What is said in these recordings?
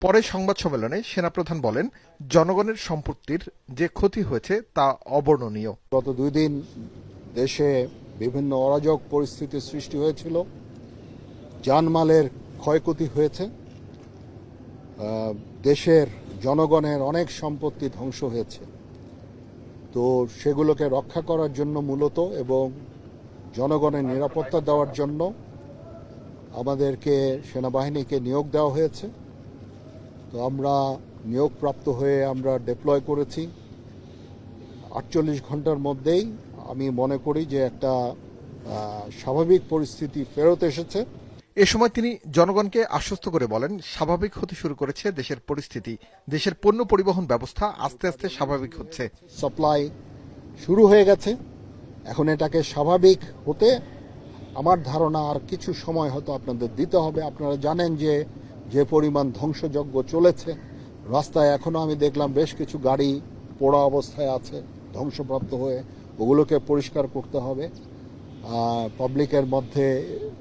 পরে সংবাদ সম্মেলনে সেনাপ্রধান বলেন, জনগণের সম্পত্তির যে ক্ষতি হয়েছে তা অবর্ণনীয়। গত 2 দিন দেশে বিভিন্ন অরাজক পরিস্থিতির সৃষ্টি হয়েছিল, জানমালের ক্ষয়ক্ষতি হয়েছে, দেশের জনগণের অনেক সম্পত্তি ধ্বংস হয়েছে। তো সেগুলোকে রক্ষা করার জন্য মূলত এবং জনগণের নিরাপত্তা দেওয়ার জন্য আমাদেরকে সেনাবাহিনীকে নিয়োগ দেওয়া হয়েছে। তো আমরা নিয়োগপ্রাপ্ত হয়ে আমরা ডিপ্লয় করেছি। 48 ঘন্টার মধ্যেই আমি মনে করি যে একটা স্বাভাবিক পরিস্থিতি ফেরত এসেছে। এ সময় তিনি জনগণকে আশ্বস্ত করে বলেন, স্বাভাবিক হতে শুরু করেছে দেশের পরিস্থিতি। দেশের পণ্য পরিবহন ব্যবস্থা আস্তে আস্তে স্বাভাবিক হচ্ছে। সাপ্লাই শুরু হয়ে গেছে, এখন এটাকে স্বাভাবিক হতে আমার ধারণা আর কিছু সময় হয়তো আপনাদের দিতে হবে। আপনারা জানেন যে পরিমাণ ধ্বংসযজ্ঞ চলেছে রাস্তায়, এখনো আমি দেখলাম বেশ কিছু গাড়ি পোড়া অবস্থায় আছে, ধ্বংসপ্রাপ্ত হয়ে। ওগুলোকে পরিষ্কার করতে হবে, পাবলিকের মধ্যে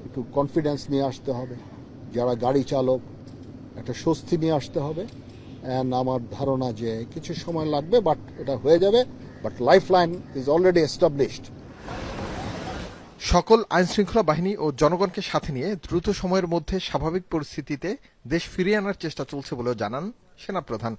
একটু কনফিডেন্স নিয়ে আসতে হবে, যারা গাড়ি চালক একটা স্বস্তি নিয়ে আসতে হবে। অ্যান্ড আমার ধারণা যে কিছু সময় লাগবে, বাট এটা হয়ে যাবে। But lifeline is already established. সকল আইনশৃঙ্খলা বাহিনী ও জনগণকে সাথে নিয়ে দ্রুত সময়ের মধ্যে স্বাভাবিক পরিস্থিতিতে দেশ ফিরিয়ে আনার চেষ্টা চলছে বলেও জানান সেনাপ্রধান।